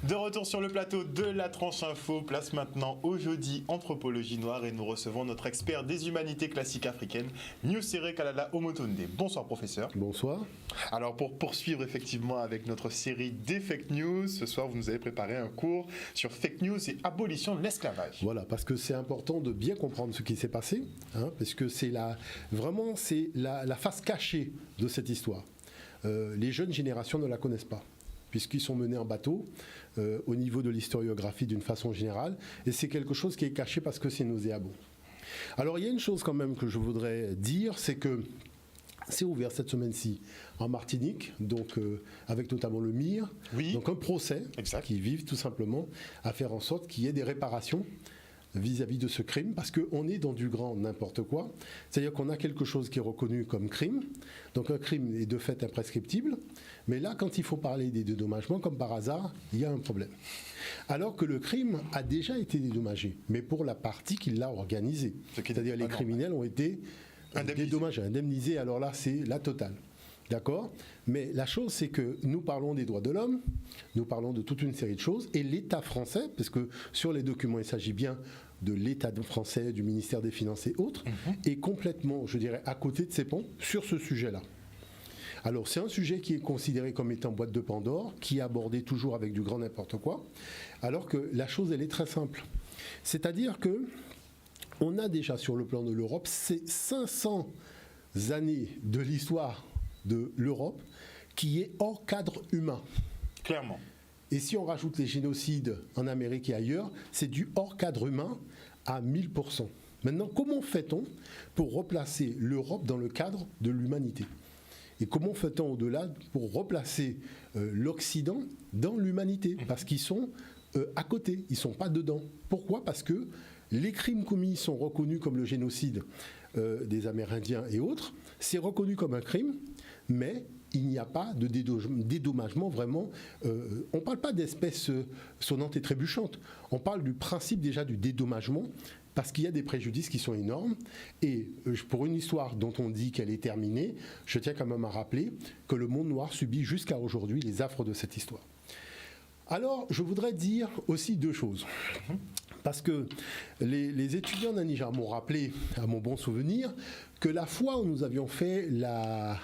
De retour sur le plateau de la tranche info, place maintenant au jeudi anthropologie noire et nous recevons notre expert des humanités classiques africaines, Nusere Kalala Omotonde. Bonsoir professeur. Bonsoir. Alors pour poursuivre effectivement avec notre série des fake news, ce soir vous nous avez préparé un cours sur fake news et abolition de l'esclavage. Voilà, parce que c'est important de bien comprendre ce qui s'est passé, parce que c'est la face cachée de cette histoire. Les jeunes générations ne la connaissent pas, puisqu'ils sont menés en bateau au niveau de l'historiographie d'une façon générale, et c'est quelque chose qui est caché parce que c'est nauséabond. Alors il y a une chose quand même que je voudrais dire, c'est que c'est ouvert cette semaine-ci en Martinique, donc avec notamment le MIR, oui. Donc un procès qui vise tout simplement à faire en sorte qu'il y ait des réparations vis-à-vis de ce crime, parce qu'on est dans du grand n'importe quoi, c'est-à-dire qu'on a quelque chose qui est reconnu comme crime, donc un crime est de fait imprescriptible, mais là, quand il faut parler des dédommagements, comme par hasard, il y a un problème. Alors que le crime a déjà été dédommagé, mais pour la partie qui l'a organisé, c'est-à-dire les criminels ont été dédommagés, indemnisés, alors là, c'est la totale. D'accord ? Mais la chose, c'est que nous parlons des droits de l'homme, nous parlons de toute une série de choses, et l'État français, parce que sur les documents, il s'agit bien de l'État français, du ministère des Finances et autres, est complètement, je dirais, à côté de ses ponts sur ce sujet-là. Alors, c'est un sujet qui est considéré comme étant boîte de Pandore, qui est abordé toujours avec du grand n'importe quoi, alors que la chose, elle est très simple. C'est-à-dire que on a déjà sur le plan de l'Europe ces 500 années de l'histoire de l'Europe qui est hors cadre humain. Clairement. Et si on rajoute les génocides en Amérique et ailleurs, c'est du hors cadre humain à 1000%. Maintenant, comment fait-on pour replacer l'Europe dans le cadre de l'humanité ? Et comment fait-on au-delà pour replacer l'Occident dans l'humanité ? Parce qu'ils sont à côté, ils ne sont pas dedans. Pourquoi ? Parce que les crimes commis sont reconnus comme le génocide des Amérindiens et autres. C'est reconnu comme un crime, mais il n'y a pas de dédommagement vraiment. On ne parle pas d'espèces sonnantes et trébuchantes. On parle du principe déjà du dédommagement, parce qu'il y a des préjudices qui sont énormes. Et pour une histoire dont on dit qu'elle est terminée, je tiens quand même à rappeler que le monde noir subit jusqu'à aujourd'hui les affres de cette histoire. Alors, je voudrais dire aussi deux choses. Parce que les étudiants d'un Niger m'ont rappelé, à mon bon souvenir, que la fois où nous avions fait la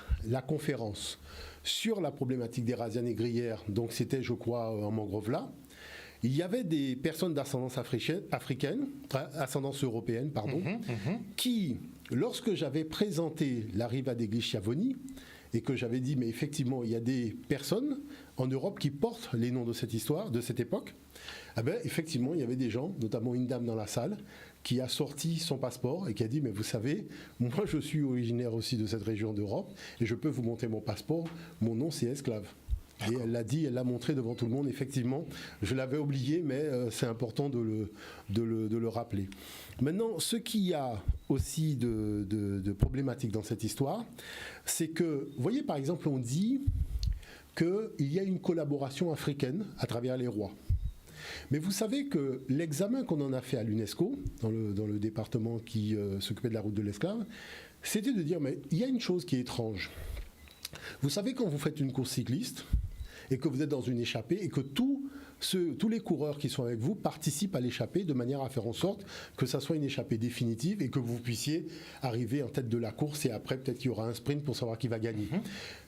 conférence sur la problématique des razzias négrières, donc c'était, je crois, en Mangrove-là, il y avait des personnes d'ascendance ascendance européenne, qui, lorsque j'avais présenté la riva degli Schiavoni, et que j'avais dit, mais effectivement, il y a des personnes en Europe qui portent les noms de cette histoire, de cette époque, eh bien, effectivement, il y avait des gens, notamment une dame dans la salle, qui a sorti son passeport et qui a dit, mais vous savez, moi je suis originaire aussi de cette région d'Europe, et je peux vous montrer mon passeport, mon nom c'est esclave. Et elle l'a dit, elle l'a montré devant tout le monde, effectivement, je l'avais oublié, mais c'est important de le rappeler. Maintenant, ce qu'il y a aussi de problématique dans cette histoire, c'est que, vous voyez, par exemple, on dit qu'il y a une collaboration africaine à travers les rois. Mais vous savez que l'examen qu'on en a fait à l'UNESCO, dans le département qui s'occupait de la route de l'esclave, c'était de dire, mais il y a une chose qui est étrange. Vous savez, quand vous faites une course cycliste, et que vous êtes dans une échappée, et que tous les coureurs qui sont avec vous participent à l'échappée de manière à faire en sorte que ça soit une échappée définitive et que vous puissiez arriver en tête de la course, et après peut-être qu'il y aura un sprint pour savoir qui va gagner.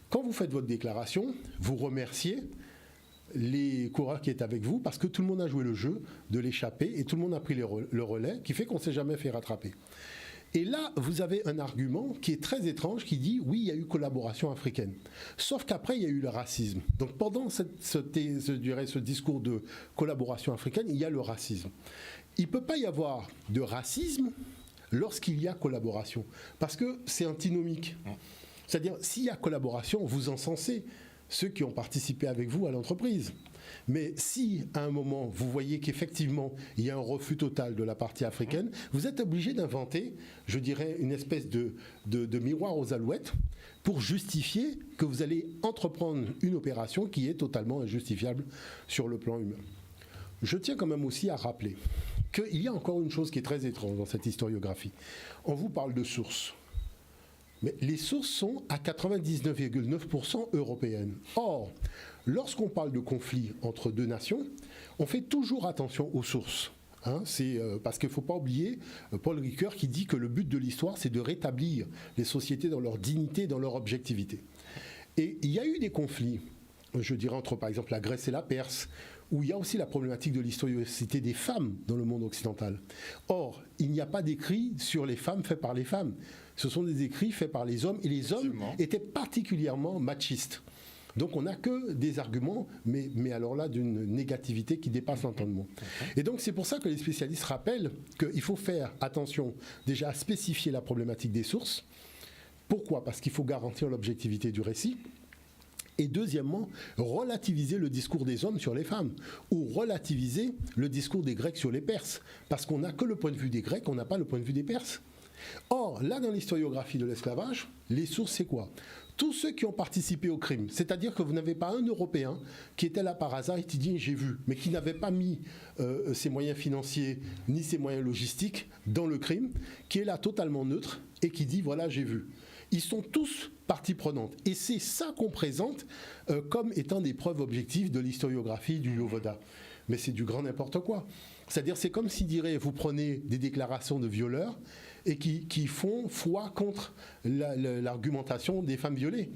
Quand vous faites votre déclaration, vous remerciez les coureurs qui étaient avec vous parce que tout le monde a joué le jeu de l'échappée et tout le monde a pris le relais, qui fait qu'on ne s'est jamais fait rattraper. Et là, vous avez un argument qui est très étrange, qui dit, oui, il y a eu collaboration africaine. Sauf qu'après, il y a eu le racisme. Donc pendant ce discours de collaboration africaine, il y a le racisme. Il ne peut pas y avoir de racisme lorsqu'il y a collaboration, parce que c'est antinomique. C'est-à-dire, s'il y a collaboration, vous encensez ceux qui ont participé avec vous à l'entreprise. Mais si, à un moment, vous voyez qu'effectivement, il y a un refus total de la partie africaine, vous êtes obligé d'inventer, je dirais, une espèce de miroir aux alouettes pour justifier que vous allez entreprendre une opération qui est totalement injustifiable sur le plan humain. Je tiens quand même aussi à rappeler qu'il y a encore une chose qui est très étrange dans cette historiographie. On vous parle de sources. Mais les sources sont à 99,9% européennes. Or, lorsqu'on parle de conflit entre deux nations, on fait toujours attention aux sources. C'est parce qu'il ne faut pas oublier Paul Ricoeur qui dit que le but de l'histoire, c'est de rétablir les sociétés dans leur dignité, dans leur objectivité. Et il y a eu des conflits, je dirais, entre par exemple la Grèce et la Perse, où il y a aussi la problématique de l'historicité des femmes dans le monde occidental. Or, il n'y a pas d'écrits sur les femmes faits par les femmes. Ce sont des écrits faits par les hommes, et les hommes étaient particulièrement machistes. Donc on n'a que des arguments, mais alors là d'une négativité qui dépasse l'entendement. Et donc c'est pour ça que les spécialistes rappellent qu'il faut faire attention déjà à spécifier la problématique des sources. Pourquoi ? Parce qu'il faut garantir l'objectivité du récit. Et deuxièmement, relativiser le discours des hommes sur les femmes, ou relativiser le discours des Grecs sur les Perses, parce qu'on n'a que le point de vue des Grecs, on n'a pas le point de vue des Perses. Or, là, dans l'historiographie de l'esclavage, les sources, c'est quoi ? Tous ceux qui ont participé au crime, c'est-à-dire que vous n'avez pas un Européen qui était là par hasard et qui dit « j'ai vu », mais qui n'avait pas mis ses moyens financiers ni ses moyens logistiques dans le crime, qui est là totalement neutre et qui dit « voilà, j'ai vu ». Ils sont tous partie prenante. Et c'est ça qu'on présente comme étant des preuves objectives de l'historiographie du Yovoda. Mais c'est du grand n'importe quoi. C'est-à-dire, c'est comme si, vous prenez des déclarations de violeurs et qui font foi contre l'argumentation des femmes violées.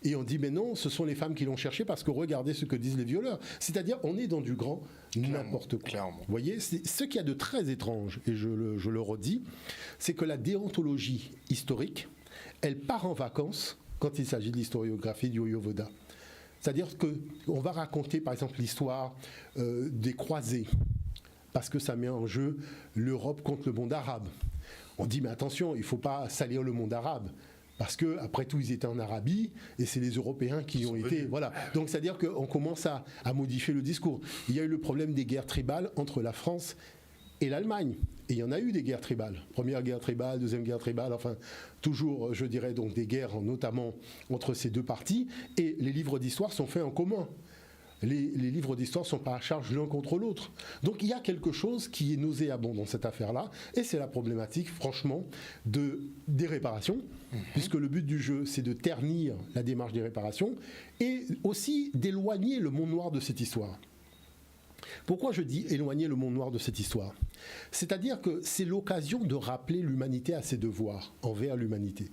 Et on dit, mais non, ce sont les femmes qui l'ont cherché parce que regardez ce que disent les violeurs. C'est-à-dire, on est dans du grand n'importe quoi. Clairement. Vous voyez, ce qu'il y a de très étrange, et je le redis, c'est que la déontologie historique, elle part en vacances quand il s'agit de l'historiographie du Yovoda. C'est-à-dire qu'on va raconter, par exemple, l'histoire des croisés, parce que ça met en jeu l'Europe contre le monde arabe. On dit, mais attention, il ne faut pas salir le monde arabe, parce qu'après tout, ils étaient en Arabie, et c'est les Européens qui ont été... Voilà. Donc, c'est-à-dire qu'on commence à modifier le discours. Il y a eu le problème des guerres tribales entre la France et l'Allemagne. Et il y en a eu des guerres tribales. Première guerre tribale, deuxième guerre tribale, enfin, toujours, je dirais, donc des guerres, notamment entre ces deux parties. Et les livres d'histoire sont faits en commun. Les livres d'histoire ne sont pas à charge l'un contre l'autre. Donc il y a quelque chose qui est nauséabond dans cette affaire-là, et c'est la problématique, franchement, des réparations, puisque le but du jeu, c'est de ternir la démarche des réparations, et aussi d'éloigner le monde noir de cette histoire. Pourquoi je dis éloigner le monde noir de cette histoire ? C'est-à-dire que c'est l'occasion de rappeler l'humanité à ses devoirs envers l'humanité.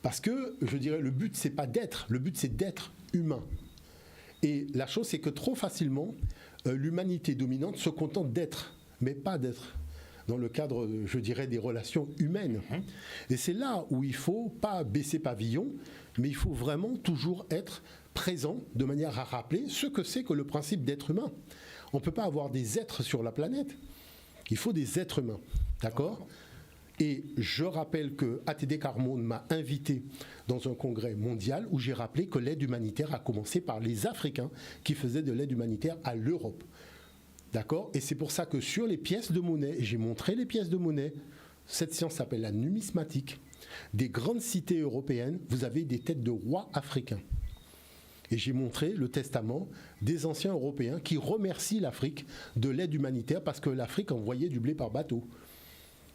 Parce que, je dirais, le but, c'est pas d'être, le but, c'est d'être humain. Et la chose, c'est que trop facilement, l'humanité dominante se contente d'être, mais pas d'être dans le cadre, je dirais, des relations humaines. Et c'est là où il ne faut pas baisser pavillon, mais il faut vraiment toujours être présent de manière à rappeler ce que c'est que le principe d'être humain. On ne peut pas avoir des êtres sur la planète, il faut des êtres humains, d'accord ? Et je rappelle que ATD Carmonde m'a invité dans un congrès mondial où j'ai rappelé que l'aide humanitaire a commencé par les Africains qui faisaient de l'aide humanitaire à l'Europe. D'accord ? Et c'est pour ça que sur les pièces de monnaie, et j'ai montré les pièces de monnaie, cette science s'appelle la numismatique, des grandes cités européennes, vous avez des têtes de rois africains. Et j'ai montré le testament des anciens Européens qui remercient l'Afrique de l'aide humanitaire parce que l'Afrique envoyait du blé par bateau.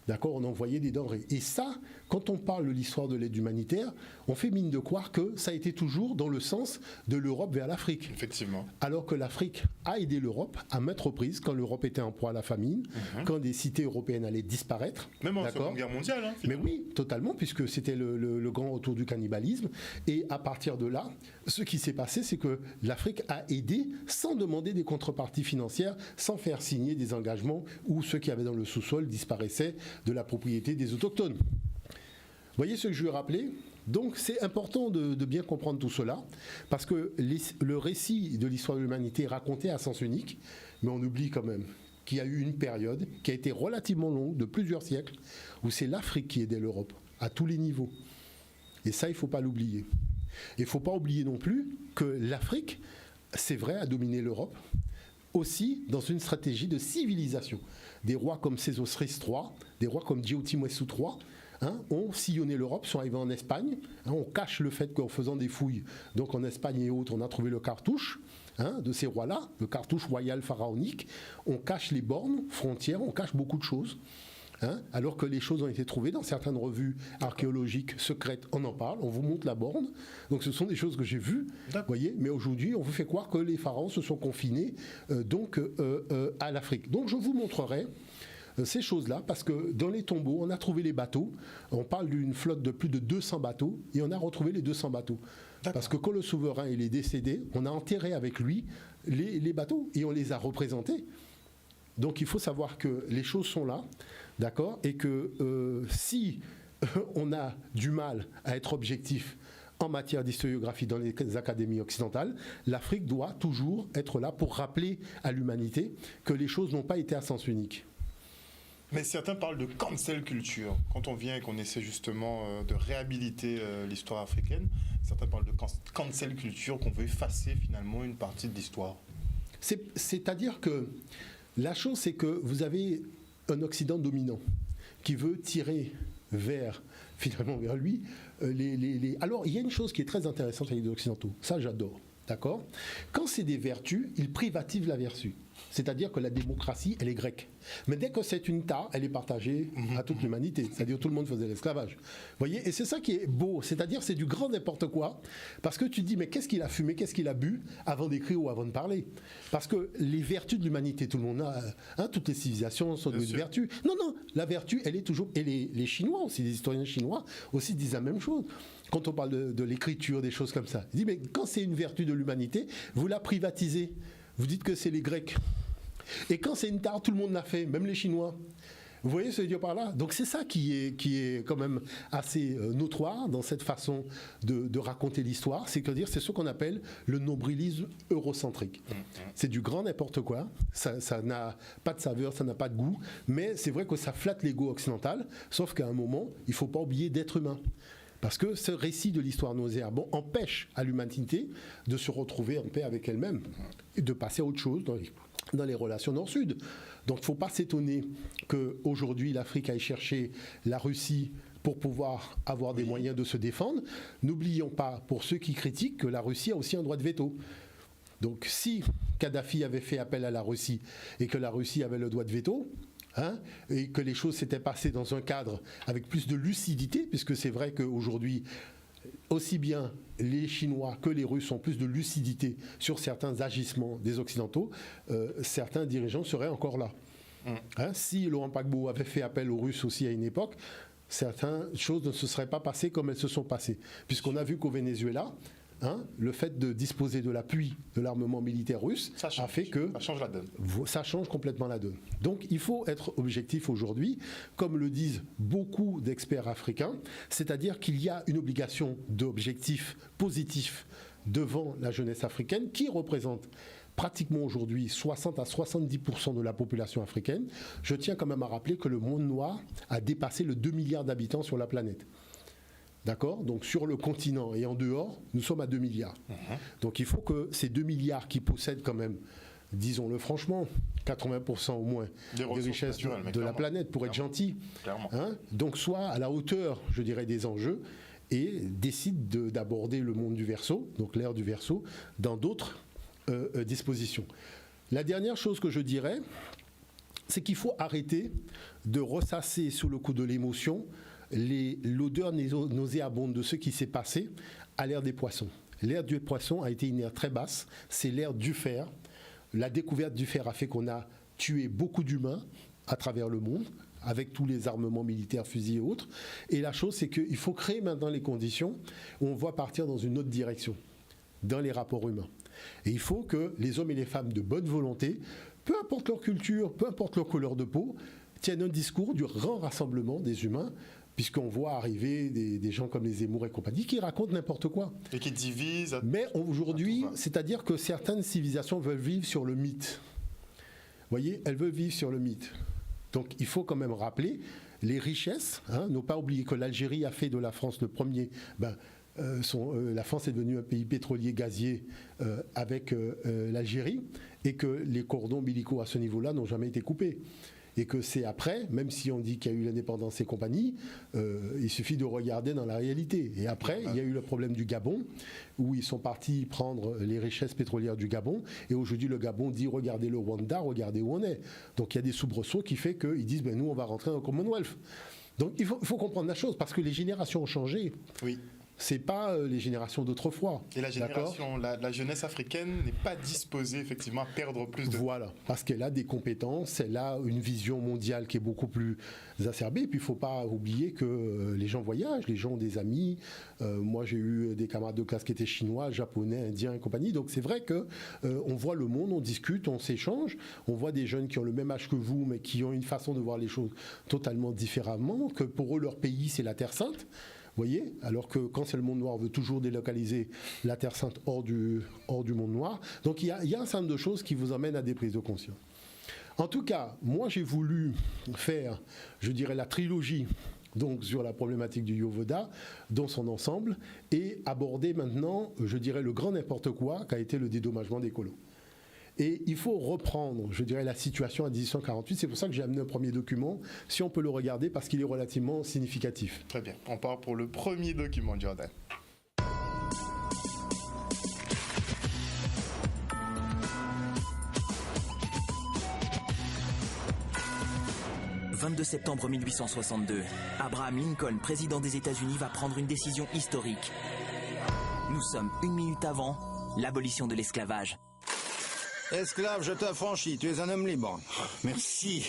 D'accord, on envoyait des denrées. Et ça, quand on parle de l'histoire de l'aide humanitaire, on fait mine de croire que ça a été toujours dans le sens de l'Europe vers l'Afrique. Effectivement. Alors que l'Afrique a aidé l'Europe à maintes reprises, quand l'Europe était en proie à la famine, quand des cités européennes allaient disparaître. Même en Seconde Guerre mondiale. Hein, mais oui, totalement, puisque c'était le grand retour du cannibalisme. Et à partir de là, ce qui s'est passé, c'est que l'Afrique a aidé sans demander des contreparties financières, sans faire signer des engagements où ceux qui avaient dans le sous-sol disparaissaient de la propriété des autochtones. Vous voyez ce que je veux rappeler ? Donc c'est important de bien comprendre tout cela, parce que le récit de l'histoire de l'humanité est raconté à sens unique, mais on oublie quand même qu'il y a eu une période qui a été relativement longue, de plusieurs siècles, où c'est l'Afrique qui aidait l'Europe, à tous les niveaux. Et ça, il ne faut pas l'oublier. Il ne faut pas oublier non plus que l'Afrique, c'est vrai, a dominé l'Europe, aussi dans une stratégie de civilisation. Des rois comme Sésostris III, des rois comme Djéotimouessou III, ont sillonné l'Europe, sont arrivés en Espagne. On cache le fait qu'en faisant des fouilles, donc en Espagne et autres, on a trouvé le cartouche de ces rois-là, le cartouche royal pharaonique. On cache les bornes frontières, on cache beaucoup de choses. alors que les choses ont été trouvées dans certaines revues archéologiques secrètes, on en parle, on vous montre la borne. Donc ce sont des choses que j'ai vues, voyez, mais aujourd'hui on vous fait croire que les pharaons se sont confinés à l'Afrique. Donc je vous montrerai ces choses-là, parce que dans les tombeaux, on a trouvé les bateaux. On parle d'une flotte de plus de 200 bateaux, et on a retrouvé les 200 bateaux. Parce que quand le souverain il est décédé, on a enterré avec lui les bateaux, et on les a représentés. Donc il faut savoir que les choses sont là, d'accord, et que si on a du mal à être objectif en matière d'historiographie dans les académies occidentales, l'Afrique doit toujours être là pour rappeler à l'humanité que les choses n'ont pas été à sens unique. Mais certains parlent de cancel culture. Quand on vient et qu'on essaie justement de réhabiliter l'histoire africaine, certains parlent de cancel culture, qu'on veut effacer finalement une partie de l'histoire. C'est-à-dire que la chose, c'est que vous avez un Occident dominant qui veut tirer finalement vers lui Alors, il y a une chose qui est très intéressante avec les Occidentaux. Ça, j'adore. D'accord ? Quand c'est des vertus, ils privatisent la vertu. C'est-à-dire que la démocratie, elle est grecque. Mais dès que c'est une tare, elle est partagée à toute l'humanité. C'est-à-dire que tout le monde faisait l'esclavage. Vous voyez ? Et c'est ça qui est beau. C'est-à-dire c'est du grand n'importe quoi. Parce que tu dis, mais qu'est-ce qu'il a fumé, qu'est-ce qu'il a bu avant d'écrire ou avant de parler ? Parce que les vertus de l'humanité, tout le monde a, toutes les civilisations sont des vertus. Non, la vertu, elle est toujours... Et les Chinois aussi, les historiens chinois aussi disent la même chose. Quand on parle de l'écriture, des choses comme ça. Ils disent, mais quand c'est une vertu de l'humanité, vous la privatisez. Vous dites que c'est les Grecs. Et quand c'est une tare, tout le monde l'a fait, même les Chinois. Vous voyez ce que je veux dire par là ? Donc c'est ça qui est quand même assez notoire dans cette façon de raconter l'histoire. C'est ce qu'on appelle le nombrilisme eurocentrique. C'est du grand n'importe quoi. Ça n'a pas de saveur, ça n'a pas de goût. Mais c'est vrai que ça flatte l'ego occidental. Sauf qu'à un moment, il ne faut pas oublier d'être humain. Parce que ce récit de l'histoire nauséabonde empêche à l'humanité de se retrouver en paix avec elle-même et de passer à autre chose dans les relations nord-sud. Donc il ne faut pas s'étonner qu'aujourd'hui l'Afrique aille chercher la Russie pour pouvoir avoir des moyens de se défendre. N'oublions pas, pour ceux qui critiquent, que la Russie a aussi un droit de veto. Donc si Kadhafi avait fait appel à la Russie et que la Russie avait le droit de veto, et que les choses s'étaient passées dans un cadre avec plus de lucidité, puisque c'est vrai qu'aujourd'hui, aussi bien les Chinois que les Russes ont plus de lucidité sur certains agissements des Occidentaux, certains dirigeants seraient encore là. Si Laurent Gbagbo avait fait appel aux Russes aussi à une époque, certaines choses ne se seraient pas passées comme elles se sont passées. Puisqu'on a vu qu'au Venezuela, le fait de disposer de l'appui de l'armement militaire russe a fait que ça change la donne. Ça change complètement la donne. Donc il faut être objectif aujourd'hui, comme le disent beaucoup d'experts africains, c'est-à-dire qu'il y a une obligation d'objectif positif devant la jeunesse africaine qui représente pratiquement aujourd'hui 60 à 70% de la population africaine. Je tiens quand même à rappeler que le monde noir a dépassé le 2 milliards d'habitants sur la planète. D'accord ? Donc sur le continent et en dehors, nous sommes à 2 milliards. Donc il faut que ces 2 milliards qui possèdent quand même, disons-le franchement, 80% au moins des richesses de la planète, pour être gentil, donc soient à la hauteur, je dirais, des enjeux et décident d'aborder le monde du Verseau, donc l'ère du Verseau, dans d'autres dispositions. La dernière chose que je dirais, c'est qu'il faut arrêter de ressasser sous le coup de l'émotion l'odeur nauséabonde de ce qui s'est passé à l'ère des poissons. L'ère des poissons a été une ère très basse, c'est l'ère du fer. La découverte du fer a fait qu'on a tué beaucoup d'humains à travers le monde, avec tous les armements militaires, fusils et autres. Et la chose, c'est qu'il faut créer maintenant les conditions où on va partir dans une autre direction, dans les rapports humains. Et il faut que les hommes et les femmes de bonne volonté, peu importe leur culture, peu importe leur couleur de peau, tiennent un discours du grand rassemblement des humains, puisqu'on voit arriver des gens comme les Zemmour et compagnie qui racontent n'importe quoi. Et qui divisent. Mais aujourd'hui, c'est-à-dire que certaines civilisations veulent vivre sur le mythe. Vous voyez, elles veulent vivre sur le mythe. Donc il faut quand même rappeler les richesses. Ne pas oublier que l'Algérie a fait de la France le premier. La France est devenue un pays pétrolier gazier avec l'Algérie et que les cordons ombilicaux à ce niveau-là n'ont jamais été coupés. Et que c'est après, même si on dit qu'il y a eu l'indépendance et compagnie, il suffit de regarder dans la réalité. Et après, il y a eu le problème du Gabon, où ils sont partis prendre les richesses pétrolières du Gabon. Et aujourd'hui, le Gabon dit, regardez le Rwanda, regardez où on est. Donc il y a des soubresauts qui fait qu'ils disent, nous, on va rentrer dans le Commonwealth. Donc il faut comprendre la chose, parce que les générations ont changé. Oui. C'est pas les générations d'autrefois. Et la jeunesse africaine n'est pas disposée effectivement à perdre plus de... Voilà, parce qu'elle a des compétences, elle a une vision mondiale qui est beaucoup plus acerbée. Et puis il ne faut pas oublier que les gens voyagent, les gens ont des amis. Moi j'ai eu des camarades de classe qui étaient chinois, japonais, indiens et compagnie. Donc c'est vrai que on voit le monde, on discute, on s'échange. On voit des jeunes qui ont le même âge que vous, mais qui ont une façon de voir les choses totalement différemment, que pour eux leur pays c'est la Terre Sainte. Voyez, alors que quand c'est le monde noir, on veut toujours délocaliser la Terre Sainte hors du monde noir. Donc il y a un certain nombre de choses qui vous amènent à des prises de conscience. En tout cas, moi j'ai voulu faire, je dirais, la trilogie donc sur la problématique du Yovoda dans son ensemble et aborder maintenant, je dirais, le grand n'importe quoi qu'a été le dédommagement des colos. Et il faut reprendre, je dirais, la situation à 1848. C'est pour ça que j'ai amené un premier document, si on peut le regarder, parce qu'il est relativement significatif. Très bien. On part pour le premier document, Jordan. « 22 septembre 1862, Abraham Lincoln, président des États-Unis, va prendre une décision historique. Nous sommes 1 minute avant l'abolition de l'esclavage. Esclave, je t'affranchis, tu es un homme libre. Merci.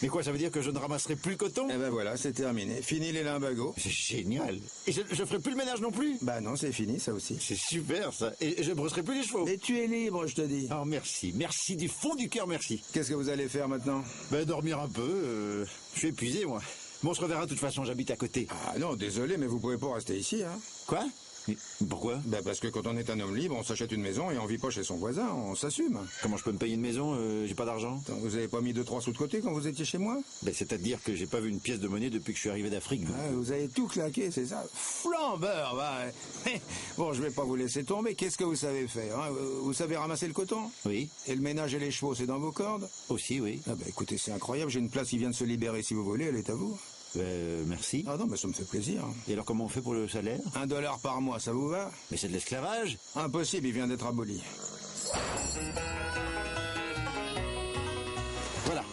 Mais quoi, ça veut dire que je ne ramasserai plus le coton? Eh ben voilà, c'est terminé. Fini les limbagos. C'est génial. Et je ferai plus le ménage non plus? Bah non, c'est fini, ça aussi. C'est super, ça. Et je brosserai plus les chevaux? Et tu es libre, je te dis. Oh, merci. Merci du fond du cœur, merci. Qu'est-ce que vous allez faire maintenant? Ben, dormir un peu. Je suis épuisé, moi. Bon, on se reverra de toute façon, j'habite à côté. Ah non, désolé, mais vous pouvez pas rester ici, hein. Quoi? Pourquoi? Ben parce que quand on est un homme libre, on s'achète une maison et on vit pas chez son voisin, on s'assume. Comment je peux me payer une maison? J'ai pas d'argent. Vous avez pas mis 2-3 sous de côté quand vous étiez chez moi? Ben, c'est-à-dire que j'ai pas vu une pièce de monnaie depuis que je suis arrivé d'Afrique. Ah, vous avez tout claqué, c'est ça? Flambeur, va. Bon, je vais pas vous laisser tomber. Qu'est-ce que vous savez faire, hein? Vous savez ramasser le coton? Oui. Et le ménage et les chevaux, c'est dans vos cordes? Aussi, oui. Ah ben écoutez, c'est incroyable, j'ai une place qui vient de se libérer si vous voulez, elle est à vous. Merci. Ah non, mais ça me fait plaisir. Et alors comment on fait pour le salaire? $1 par mois, ça vous va? Mais c'est de l'esclavage. Impossible, il vient d'être aboli. Voilà.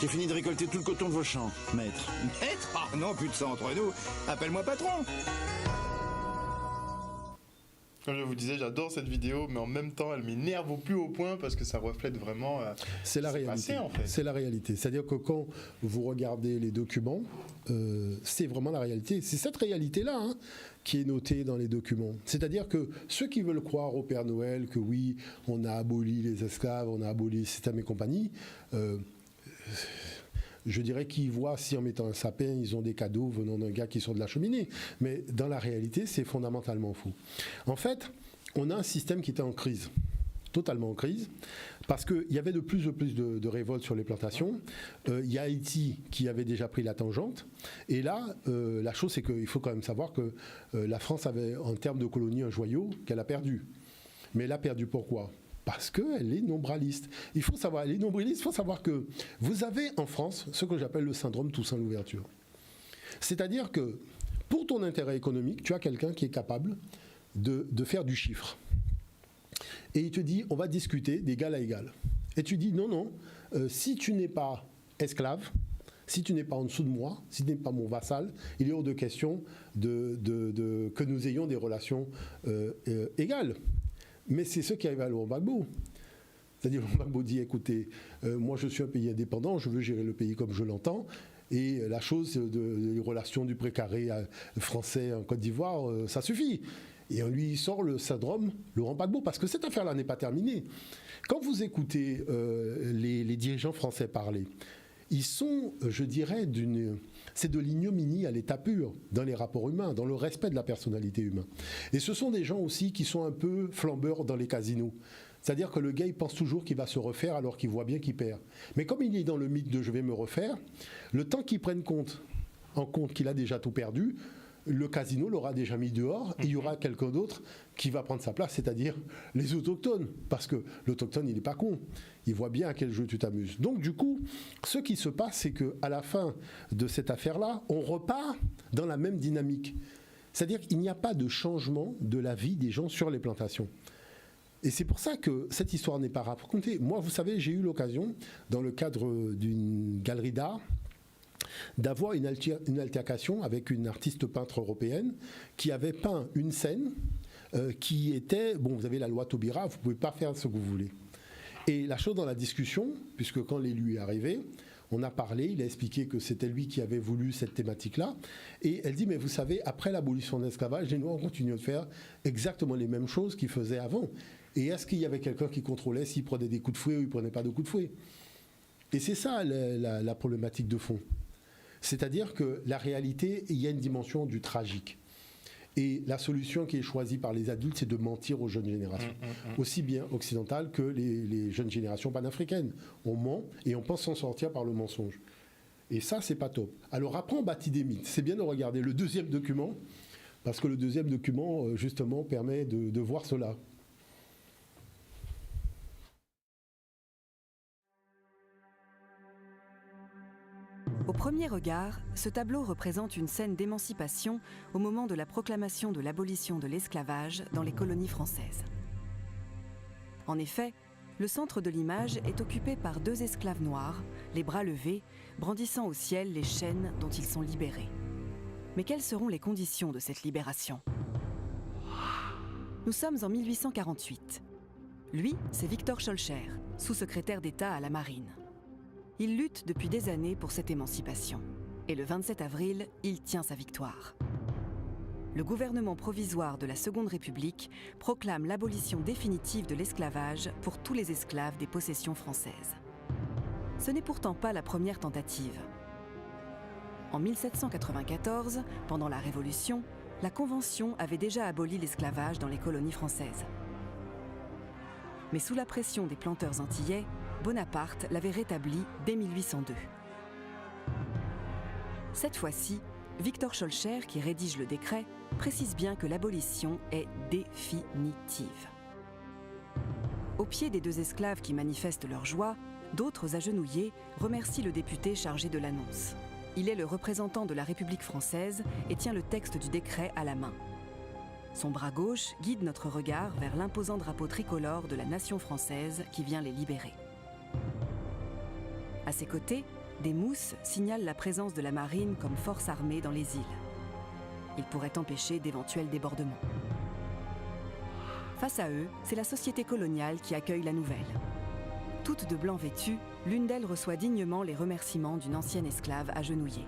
J'ai fini de récolter tout le coton de vos champs, maître. Maître? Ah non, plus de ça entre nous. Appelle-moi patron. Comme je vous disais, j'adore cette vidéo, mais en même temps, elle m'énerve au plus haut point parce que ça reflète vraiment... c'est la réalité. Passé, en fait. C'est la réalité. C'est-à-dire que quand vous regardez les documents, c'est vraiment la réalité. C'est cette réalité-là qui est notée dans les documents. C'est-à-dire que ceux qui veulent croire au Père Noël, que oui, on a aboli les esclaves, on a aboli le système et compagnie... je dirais qu'ils voient si en mettant un sapin, ils ont des cadeaux venant d'un gars qui sort de la cheminée. Mais dans la réalité, c'est fondamentalement faux. En fait, on a un système qui était en crise, totalement en crise, parce qu'il y avait de plus en plus de révoltes sur les plantations. Il y a Haïti qui avait déjà pris la tangente. Et là, la chose, c'est qu'il faut quand même savoir que la France avait, en termes de colonie, un joyau qu'elle a perdu. Mais elle a perdu pourquoi ? Parce qu'elle est nombraliste. Il faut savoir, elle est nombriliste, il faut savoir que vous avez en France ce que j'appelle le syndrome Toussaint Louverture. C'est-à-dire que pour ton intérêt économique, tu as quelqu'un qui est capable de faire du chiffre. Et il te dit, on va discuter d'égal à égal. Et tu dis, non, si tu n'es pas esclave, si tu n'es pas en dessous de moi, si tu n'es pas mon vassal, il est hors de question que nous ayons des relations égales. Mais c'est ce qui arrive à Laurent Gbagbo. C'est-à-dire, Laurent Gbagbo dit, écoutez, moi je suis un pays indépendant, je veux gérer le pays comme je l'entends, et la chose des relations du précaré français en Côte d'Ivoire, ça suffit. Et on lui sort le syndrome Laurent Gbagbo, parce que cette affaire-là n'est pas terminée. Quand vous écoutez les dirigeants français parler, ils sont, je dirais, c'est de l'ignominie à l'état pur dans les rapports humains, dans le respect de la personnalité humaine. Et ce sont des gens aussi qui sont un peu flambeurs dans les casinos. C'est-à-dire que le gars, il pense toujours qu'il va se refaire alors qu'il voit bien qu'il perd. Mais comme il est dans le mythe de « je vais me refaire », le temps qu'il prenne en compte qu'il a déjà tout perdu, le casino l'aura déjà mis dehors et il y aura quelqu'un d'autre qui va prendre sa place, c'est-à-dire les autochtones. Parce que l'autochtone, il n'est pas con. Il voit bien à quel jeu tu t'amuses. Donc du coup, ce qui se passe, c'est qu'à la fin de cette affaire-là, on repart dans la même dynamique. C'est-à-dire qu'il n'y a pas de changement de la vie des gens sur les plantations. Et c'est pour ça que cette histoire n'est pas racontée. Moi, vous savez, j'ai eu l'occasion, dans le cadre d'une galerie d'art, d'avoir une altercation avec une artiste peintre européenne qui avait peint une scène qui était... Bon, vous avez la loi Taubira, vous ne pouvez pas faire ce que vous voulez. Et la chose dans la discussion, puisque quand l'élu est arrivé, on a parlé, il a expliqué que c'était lui qui avait voulu cette thématique-là. Et elle dit, mais vous savez, après l'abolition de l'esclavage, les Noirs ont continué de faire exactement les mêmes choses qu'ils faisaient avant. Et est-ce qu'il y avait quelqu'un qui contrôlait s'il prenait des coups de fouet ou il ne prenait pas de coups de fouet? Et c'est ça la problématique de fond. C'est-à-dire que la réalité, il y a une dimension du tragique. Et la solution qui est choisie par les adultes, c'est de mentir aux jeunes générations, aussi bien occidentales que les jeunes générations panafricaines. On ment et on pense s'en sortir par le mensonge. Et ça, c'est pas top. Alors après, on bâtit des mythes. C'est bien de regarder le deuxième document, parce que le deuxième document, justement, permet de voir cela. Au premier regard, ce tableau représente une scène d'émancipation au moment de la proclamation de l'abolition de l'esclavage dans les colonies françaises. En effet, le centre de l'image est occupé par deux esclaves noirs, les bras levés, brandissant au ciel les chaînes dont ils sont libérés. Mais quelles seront les conditions de cette libération ? Nous sommes en 1848. Lui, c'est Victor Schœlcher, sous-secrétaire d'État à la Marine. Il lutte depuis des années pour cette émancipation. Et le 27 avril, il tient sa victoire. Le gouvernement provisoire de la Seconde République proclame l'abolition définitive de l'esclavage pour tous les esclaves des possessions françaises. Ce n'est pourtant pas la première tentative. En 1794, pendant la Révolution, la Convention avait déjà aboli l'esclavage dans les colonies françaises. Mais sous la pression des planteurs antillais, Bonaparte l'avait rétabli dès 1802. Cette fois-ci, Victor Schœlcher, qui rédige le décret, précise bien que l'abolition est définitive. Au pied des deux esclaves qui manifestent leur joie, d'autres agenouillés remercient le député chargé de l'annonce. Il est le représentant de la République française et tient le texte du décret à la main. Son bras gauche guide notre regard vers l'imposant drapeau tricolore de la nation française qui vient les libérer. À ses côtés, des mousses signalent la présence de la marine comme force armée dans les îles. Ils pourraient empêcher d'éventuels débordements. Face à eux, c'est la société coloniale qui accueille la nouvelle. Toute de blanc vêtue, l'une d'elles reçoit dignement les remerciements d'une ancienne esclave agenouillée.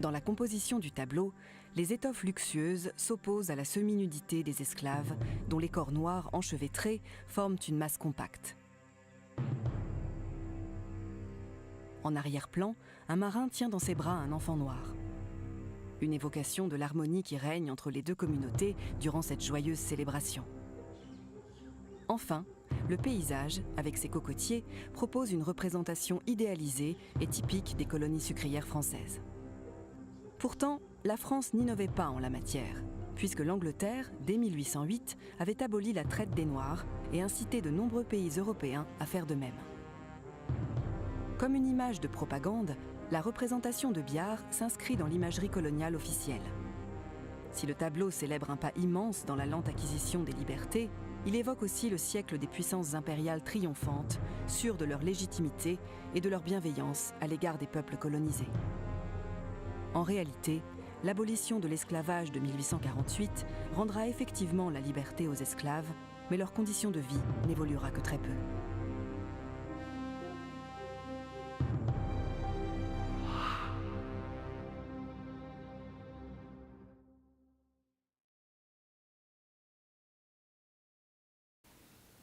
Dans la composition du tableau, les étoffes luxueuses s'opposent à la semi-nudité des esclaves, dont les corps noirs enchevêtrés forment une masse compacte. En arrière-plan, un marin tient dans ses bras un enfant noir. Une évocation de l'harmonie qui règne entre les deux communautés durant cette joyeuse célébration. Enfin, le paysage, avec ses cocotiers, propose une représentation idéalisée et typique des colonies sucrières françaises. Pourtant, la France n'innovait pas en la matière, puisque l'Angleterre, dès 1808, avait aboli la traite des Noirs et incité de nombreux pays européens à faire de même. Comme une image de propagande, la représentation de Biard s'inscrit dans l'imagerie coloniale officielle. Si le tableau célèbre un pas immense dans la lente acquisition des libertés, il évoque aussi le siècle des puissances impériales triomphantes, sûres de leur légitimité et de leur bienveillance à l'égard des peuples colonisés. En réalité, l'abolition de l'esclavage de 1848 rendra effectivement la liberté aux esclaves, mais leur condition de vie n'évoluera que très peu.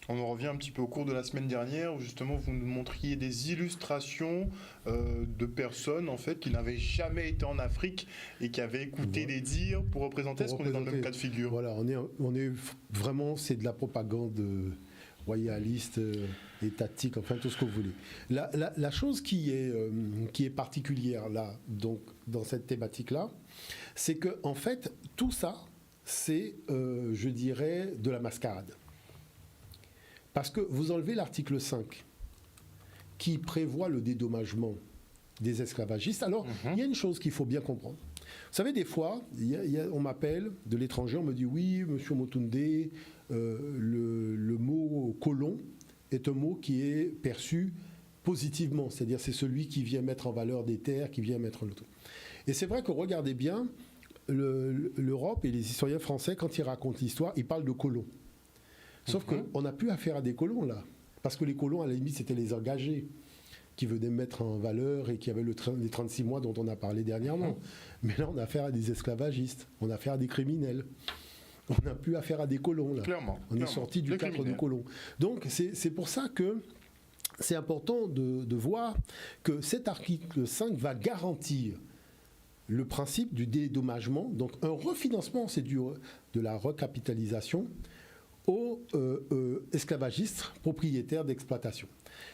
On en revient un petit peu au cours de la semaine dernière où justement vous nous montriez des illustrations de personnes en fait qui n'avaient jamais été en Afrique et qui avaient écouté des dires pour représenter. Est-ce qu'on est dans le même cas de figure? Voilà, on est vraiment, c'est de la propagande royaliste, étatique, enfin tout ce que vous voulez. La chose qui est particulière là, donc dans cette thématique-là, c'est que en fait tout ça, c'est, je dirais, de la mascarade. Parce que vous enlevez l'article 5 qui prévoit le dédommagement des esclavagistes. Alors, il y a une chose qu'il faut bien comprendre. Vous savez, des fois, on m'appelle de l'étranger, on me dit « Oui, monsieur Motunde, le mot « colon » est un mot qui est perçu positivement. C'est-à-dire, c'est celui qui vient mettre en valeur des terres, qui vient mettre le tout. » Et c'est vrai que, regardez bien, l'Europe et les historiens français, quand ils racontent l'histoire, ils parlent de colons. Sauf qu'on n'a plus affaire à des colons, là. Parce que les colons, à la limite, c'était les engagés qui venaient mettre en valeur et qui avaient les 36 mois dont on a parlé dernièrement. Mais là, on a affaire à des esclavagistes, on a affaire à des criminels. On n'a plus affaire à des colons, là. Clairement. Est sorti du cadre du colon. Donc, c'est pour ça que c'est important de voir que cet article 5 va garantir le principe du dédommagement, donc un refinancement, c'est de la recapitalisation, aux esclavagistes propriétaires d'exploitation.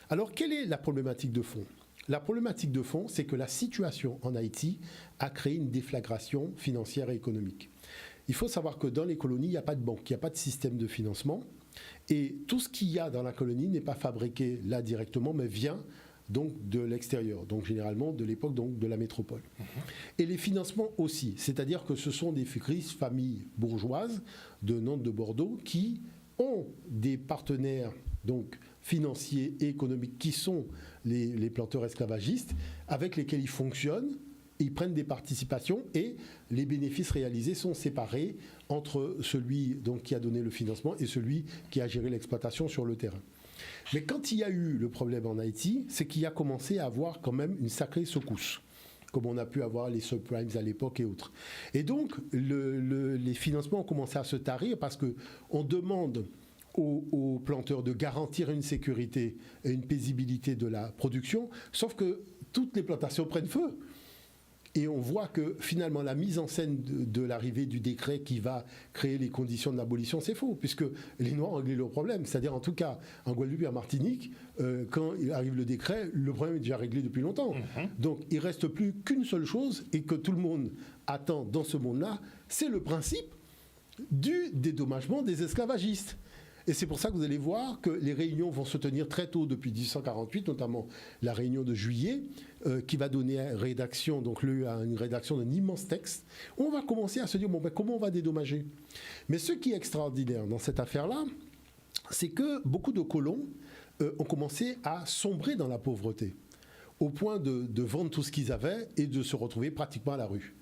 Alors, quelle est la problématique de fond ? La problématique de fond, c'est que la situation en Haïti a créé une déflagration financière et économique. Il faut savoir que dans les colonies, il n'y a pas de banque, il n'y a pas de système de financement, et tout ce qu'il y a dans la colonie n'est pas fabriqué là directement, mais vient donc de l'extérieur, donc généralement de l'époque donc de la métropole. Et les financements aussi, c'est-à-dire que ce sont des riches familles bourgeoises de Nantes, de Bordeaux, qui ont des partenaires donc financiers et économiques qui sont les planteurs esclavagistes, avec lesquels ils fonctionnent, ils prennent des participations et les bénéfices réalisés sont séparés entre celui donc, qui a donné le financement et celui qui a géré l'exploitation sur le terrain. Mais quand il y a eu le problème en Haïti, c'est qu'il a commencé à avoir quand même une sacrée secousse, comme on a pu avoir les subprimes à l'époque et autres. Et donc, les financements ont commencé à se tarir parce qu'on demande aux planteurs de garantir une sécurité et une paisibilité de la production, sauf que toutes les plantations prennent feu. Et on voit que finalement la mise en scène de l'arrivée du décret qui va créer les conditions de l'abolition, c'est faux, puisque les Noirs ont réglé le problème. C'est-à-dire en tout cas en Guadeloupe et en Martinique, quand il arrive le décret, le problème est déjà réglé depuis longtemps. Donc il ne reste plus qu'une seule chose et que tout le monde attend dans ce monde-là, c'est le principe du dédommagement des esclavagistes. Et c'est pour ça que vous allez voir que les réunions vont se tenir très tôt depuis 1848, notamment la réunion de juillet, qui va donner rédaction, donc lieu à une rédaction d'un immense texte. On va commencer à se dire, bon, ben, comment on va dédommager ? Mais ce qui est extraordinaire dans cette affaire-là, c'est que beaucoup de colons ont commencé à sombrer dans la pauvreté, au point de vendre tout ce qu'ils avaient et de se retrouver pratiquement à la rue.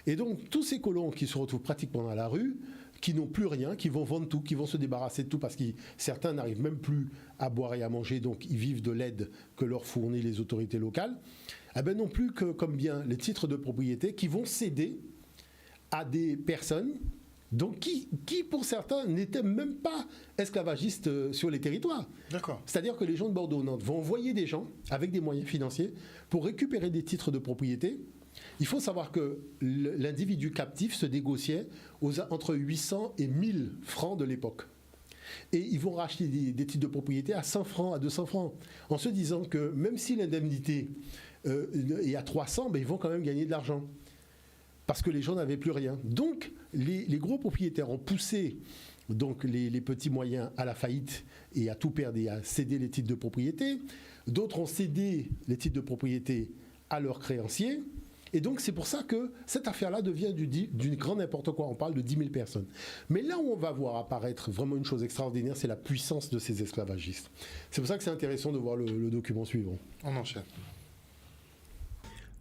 Et donc, tous ces colons qui se retrouvent pratiquement à la rue, qui n'ont plus rien, qui vont vendre tout, qui vont se débarrasser de tout parce que certains n'arrivent même plus à boire et à manger, donc ils vivent de l'aide que leur fournissent les autorités locales, eh ben non plus que comme bien les titres de propriété qui vont céder à des personnes donc qui pour certains n'étaient même pas esclavagistes sur les territoires. D'accord. C'est-à-dire que les gens de Bordeaux-Nantes vont envoyer des gens avec des moyens financiers pour récupérer des titres de propriété. Il faut savoir que l'individu captif se négociait entre 800 et 1000 francs de l'époque. Et ils vont racheter des titres de propriété à 100 francs, à 200 francs, en se disant que même si l'indemnité est à 300, ben ils vont quand même gagner de l'argent. Parce que les gens n'avaient plus rien. Donc, les gros propriétaires ont poussé donc, les petits moyens à la faillite et à tout perdre et à céder les titres de propriété. D'autres ont cédé les titres de propriété à leurs créanciers. Et donc, c'est pour ça que cette affaire-là devient d'une grande n'importe quoi. On parle de 10 000 personnes. Mais là où on va voir apparaître vraiment une chose extraordinaire, c'est la puissance de ces esclavagistes. C'est pour ça que c'est intéressant de voir le document suivant. On enchaîne.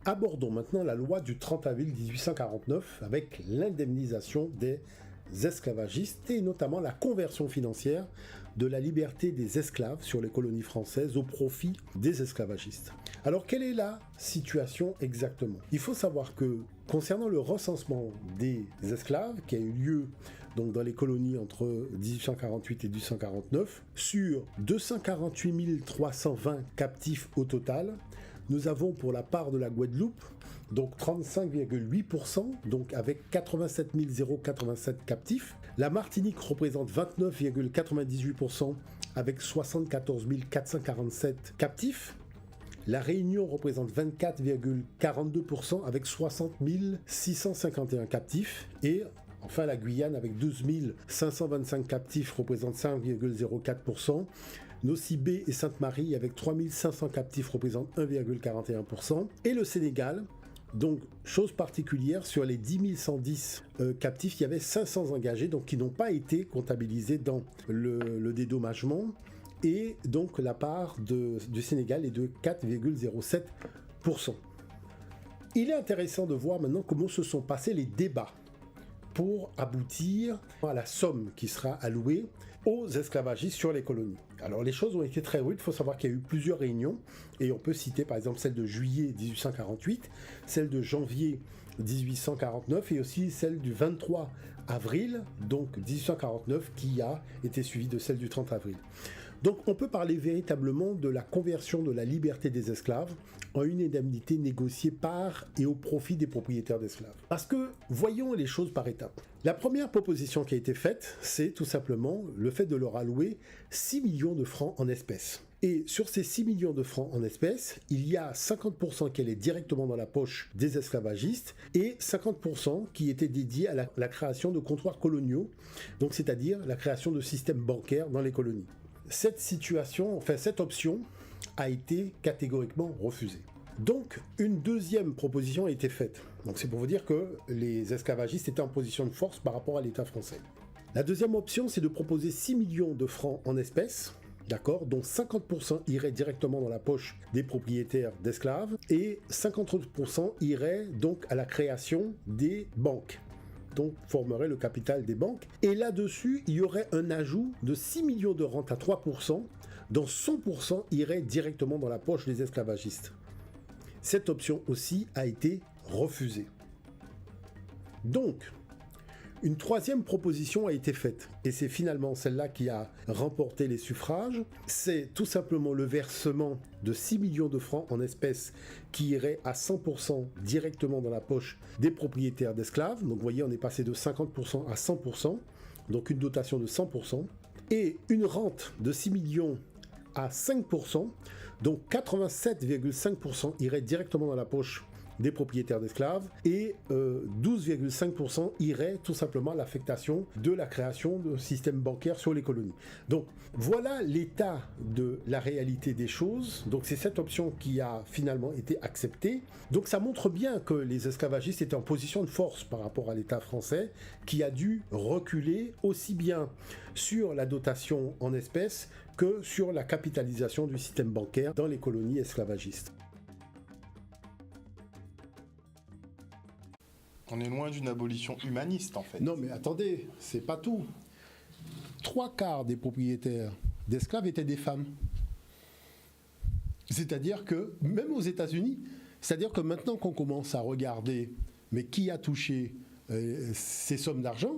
Abordons maintenant la loi du 30 avril 1849 avec l'indemnisation des esclavagistes et notamment la conversion financière de la liberté des esclaves sur les colonies françaises au profit des esclavagistes. Alors, quelle est la situation exactement ? Il faut savoir que, concernant le recensement des esclaves, qui a eu lieu donc, dans les colonies entre 1848 et 1849, sur 248 320 captifs au total, nous avons pour la part de la Guadeloupe, donc 35,8%, donc avec 87 087 captifs. La Martinique représente 29,98% avec 74 447 captifs. La Réunion représente 24,42% avec 60 651 captifs. Et enfin la Guyane avec 12 525 captifs représente 5,04%. Nosy-Bé et Sainte-Marie avec 3 500 captifs représentent 1,41%. Et le Sénégal, donc chose particulière, sur les 10 110 captifs, il y avait 500 engagés donc qui n'ont pas été comptabilisés dans le dédommagement. Et donc la part du Sénégal est de 4,07%. Il est intéressant de voir maintenant comment se sont passés les débats pour aboutir à la somme qui sera allouée aux esclavagistes sur les colonies. Alors les choses ont été très rudes, il faut savoir qu'il y a eu plusieurs réunions, et on peut citer par exemple celle de juillet 1848, celle de janvier 1849 et aussi celle du 23 avril, donc 1849, qui a été suivie de celle du 30 avril. Donc on peut parler véritablement de la conversion de la liberté des esclaves en une indemnité négociée par et au profit des propriétaires d'esclaves. Parce que voyons les choses par étapes. La première proposition qui a été faite, c'est tout simplement le fait de leur allouer 6 millions de francs en espèces. Et sur ces 6 millions de francs en espèces, il y a 50% qui allaient directement dans la poche des esclavagistes et 50% qui étaient dédiés à la création de comptoirs coloniaux, donc c'est-à-dire la création de systèmes bancaires dans les colonies. Cette option a été catégoriquement refusée. Donc, une deuxième proposition a été faite. Donc, c'est pour vous dire que les esclavagistes étaient en position de force par rapport à l'État français. La deuxième option, c'est de proposer 6 millions de francs en espèces, d'accord, dont 50% iraient directement dans la poche des propriétaires d'esclaves et 50% iraient donc à la création des banques. Donc formerait le capital des banques. Et là-dessus, il y aurait un ajout de 6 millions de rentes à 3%, dont 100% irait directement dans la poche des esclavagistes. Cette option aussi a été refusée. Donc, une troisième proposition a été faite, et c'est finalement celle-là qui a remporté les suffrages. C'est tout simplement le versement de 6 millions de francs en espèces qui irait à 100% directement dans la poche des propriétaires d'esclaves. Donc vous voyez, on est passé de 50% à 100%, donc une dotation de 100%, et une rente de 6 millions à 5%, donc 87,5% irait directement dans la poche des propriétaires d'esclaves et 12,5% irait tout simplement à l'affectation de la création de systèmes bancaires sur les colonies. Donc voilà l'état de la réalité des choses. Donc c'est cette option qui a finalement été acceptée. Donc ça montre bien que les esclavagistes étaient en position de force par rapport à l'État français qui a dû reculer aussi bien sur la dotation en espèces que sur la capitalisation du système bancaire dans les colonies esclavagistes. On est loin d'une abolition humaniste, en fait. Non, mais attendez, c'est pas tout. 3/4 des propriétaires d'esclaves étaient des femmes. C'est-à-dire que, même aux États-Unis, c'est-à-dire que maintenant qu'on commence à regarder, mais qui a touché ces sommes d'argent,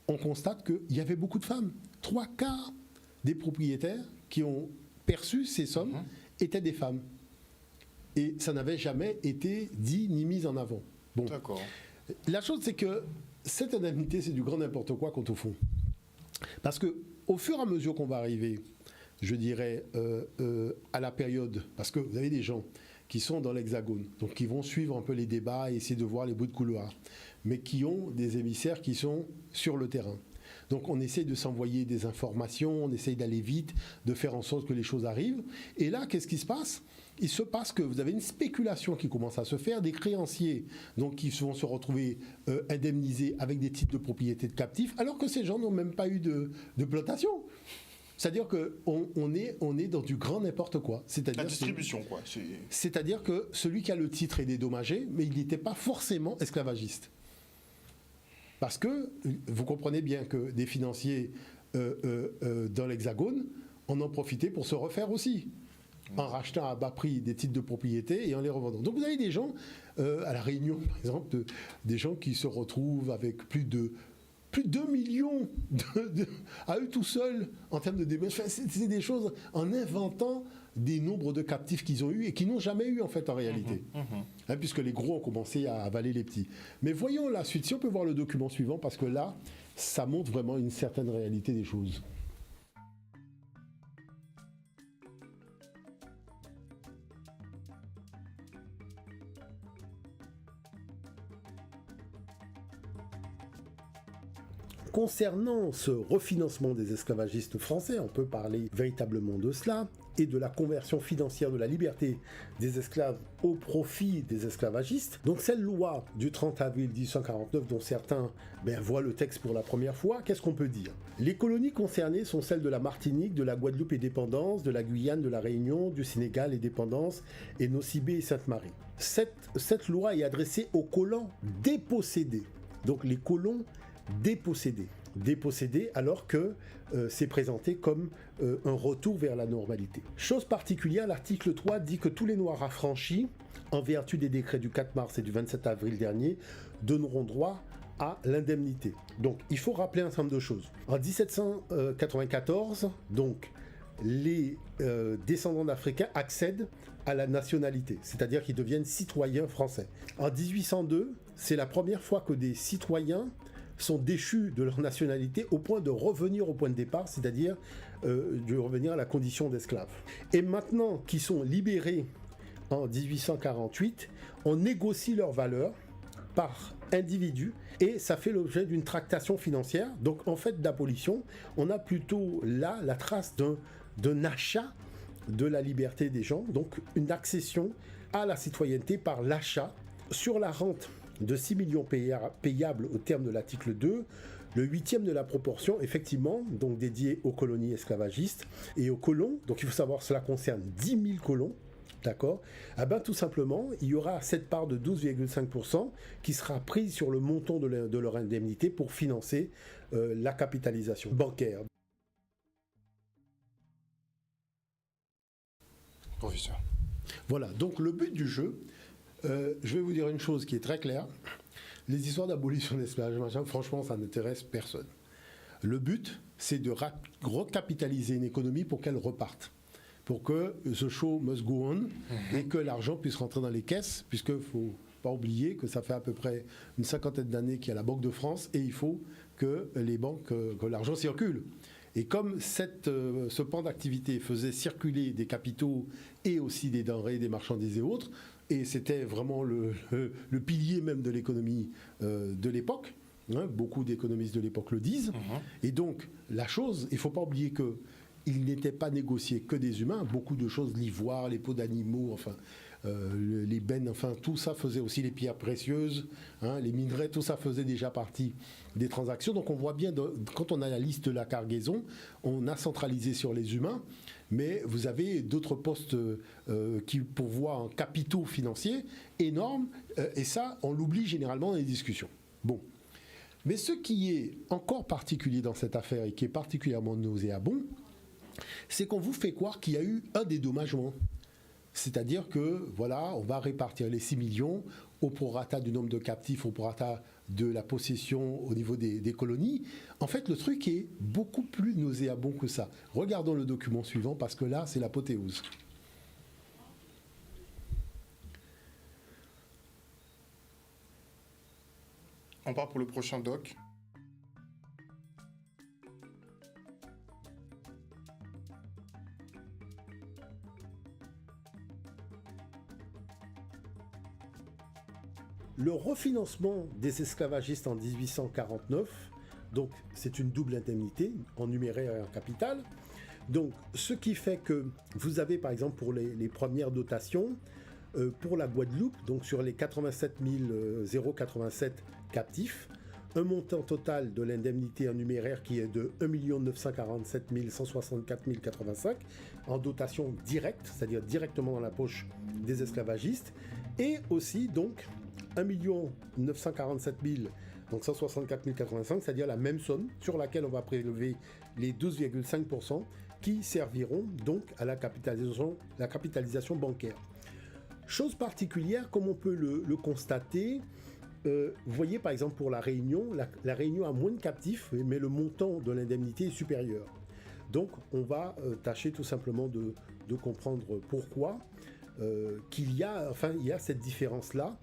on constate qu'il y avait beaucoup de femmes. 3/4 des propriétaires qui ont perçu ces sommes étaient des femmes. Et ça n'avait jamais été dit ni mis en avant. Bon. D'accord. La chose, c'est que cette indemnité, c'est du grand n'importe quoi quant au fond. Parce que au fur et à mesure qu'on va arriver, je dirais, à la période, parce que vous avez des gens qui sont dans l'Hexagone, donc qui vont suivre un peu les débats et essayer de voir les bruits de couloir, mais qui ont des émissaires qui sont sur le terrain. Donc on essaye de s'envoyer des informations, on essaye d'aller vite, de faire en sorte que les choses arrivent. Et là, qu'est-ce qui se passe ? Il se passe que vous avez une spéculation qui commence à se faire, des créanciers donc, qui vont se retrouver indemnisés avec des titres de propriété de captifs, alors que ces gens n'ont même pas eu de plantation. C'est-à-dire qu'on est dans du grand n'importe quoi. C'est-à-dire la distribution, quoi. C'est-à-dire que celui qui a le titre est dédommagé, mais il n'était pas forcément esclavagiste. Parce que vous comprenez bien que des financiers dans l'Hexagone en ont profité pour se refaire aussi, en rachetant à bas prix des titres de propriété et en les revendant. Donc vous avez des gens, à La Réunion par exemple, des gens qui se retrouvent avec plus de 2 millions à eux tout seuls en termes de débat. C'est des choses en inventant des nombres de captifs qu'ils ont eus et qu'ils n'ont jamais eu en fait en réalité. Puisque les gros ont commencé à avaler les petits. Mais voyons la suite. Si on peut voir le document suivant, parce que là, ça montre vraiment une certaine réalité des choses. Concernant ce refinancement des esclavagistes français, on peut parler véritablement de cela, et de la conversion financière de la liberté des esclaves au profit des esclavagistes. Donc cette loi du 30 avril 1849, dont certains voient le texte pour la première fois, qu'est-ce qu'on peut dire? Les colonies concernées sont celles de la Martinique, de la Guadeloupe et dépendance, de la Guyane, de la Réunion, du Sénégal et dépendance, et Nocibé et Sainte-Marie. Cette loi est adressée aux colons dépossédés. Donc les colons dépossédés alors que c'est présenté comme un retour vers la normalité. Chose particulière, l'article 3 dit que tous les Noirs affranchis, en vertu des décrets du 4 mars et du 27 avril dernier, donneront droit à l'indemnité. Donc il faut rappeler un certain nombre de choses. En 1794, donc, les descendants d'Africains accèdent à la nationalité, c'est-à-dire qu'ils deviennent citoyens français. En 1802, c'est la première fois que des citoyens sont déchus de leur nationalité au point de revenir au point de départ, c'est-à-dire de revenir à la condition d'esclave. Et maintenant qu'ils sont libérés en 1848, on négocie leur valeur par individu et ça fait l'objet d'une tractation financière. Donc en fait d'abolition, on a plutôt là la trace d'un achat de la liberté des gens, donc une accession à la citoyenneté par l'achat sur la rente de 6 millions payables au terme de l'article 2, le 8e de la proportion, effectivement, donc dédié aux colonies esclavagistes et aux colons. Donc il faut savoir que cela concerne 10 000 colons, d'accord? Tout simplement, il y aura cette part de 12,5% qui sera prise sur le montant de leur indemnité pour financer la capitalisation bancaire. Professeur. Voilà, donc le but du jeu, je vais vous dire une chose qui est très claire. Les histoires d'abolition de l'esclavage, franchement, ça n'intéresse personne. Le but, c'est de recapitaliser une économie pour qu'elle reparte. Pour que ce show must go on et que l'argent puisse rentrer dans les caisses, puisqu'il ne faut pas oublier que ça fait à peu près une 50aine d'années qu'il y a la Banque de France et il faut que les banques, que l'argent circule. Et comme ce pan d'activité faisait circuler des capitaux et aussi des denrées, des marchandises et autres, et c'était vraiment le pilier même de l'économie de l'époque, beaucoup d'économistes de l'époque le disent, et donc la chose, il ne faut pas oublier qu'il n'était pas négocié que des humains, beaucoup de choses, l'ivoire, les peaux d'animaux, enfin les bennes, enfin tout ça faisait aussi les pierres précieuses, les minerais, tout ça faisait déjà partie des transactions. Donc on voit bien, quand on a la liste de la cargaison, on a centralisé sur les humains, mais vous avez d'autres postes qui pourvoient en capitaux financiers énormes, et ça, on l'oublie généralement dans les discussions. Bon. Mais ce qui est encore particulier dans cette affaire et qui est particulièrement nauséabond, c'est qu'on vous fait croire qu'il y a eu un dédommagement. C'est-à-dire que, voilà, on va répartir les 6 millions au prorata du nombre de captifs, au prorata de la possession au niveau des colonies. En fait, le truc est beaucoup plus nauséabond que ça. Regardons le document suivant, parce que là, c'est l'apothéose. On part pour le prochain doc. Le refinancement des esclavagistes en 1849, donc c'est une double indemnité en numéraire et en capital. Donc ce qui fait que vous avez par exemple pour les premières dotations, pour la Guadeloupe, donc sur les 87 087 captifs, un montant total de l'indemnité en numéraire qui est de 1 947 164 085 en dotation directe, c'est-à-dire directement dans la poche des esclavagistes, et aussi donc 1 947 000, donc 164 085, c'est-à-dire la même somme sur laquelle on va prélever les 12,5% qui serviront donc à la capitalisation bancaire. Chose particulière, comme on peut le constater, vous voyez par exemple pour la Réunion, la Réunion a moins de captifs, mais le montant de l'indemnité est supérieur. Donc on va tâcher tout simplement de comprendre pourquoi il y a cette différence-là.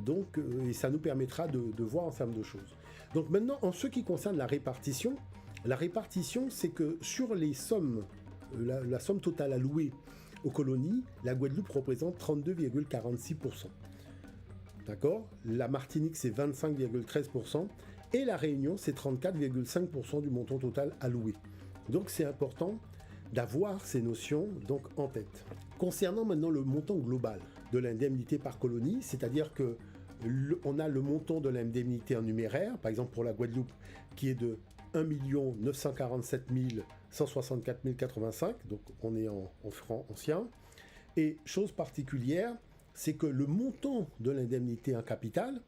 Donc, et ça nous permettra de voir un certain nombre de choses. Donc maintenant, en ce qui concerne la répartition, c'est que sur les sommes, la somme totale allouée aux colonies, la Guadeloupe représente 32,46%. D'accord ? La Martinique, c'est 25,13%. Et la Réunion, c'est 34,5% du montant total alloué. Donc c'est important d'avoir ces notions donc en tête. Concernant maintenant le montant global de l'indemnité par colonie, c'est-à-dire que on a le montant de l'indemnité en numéraire, par exemple pour la Guadeloupe, qui est de 1 947 164 085, donc on est en francs anciens. Et chose particulière, c'est que le montant de l'indemnité en capital,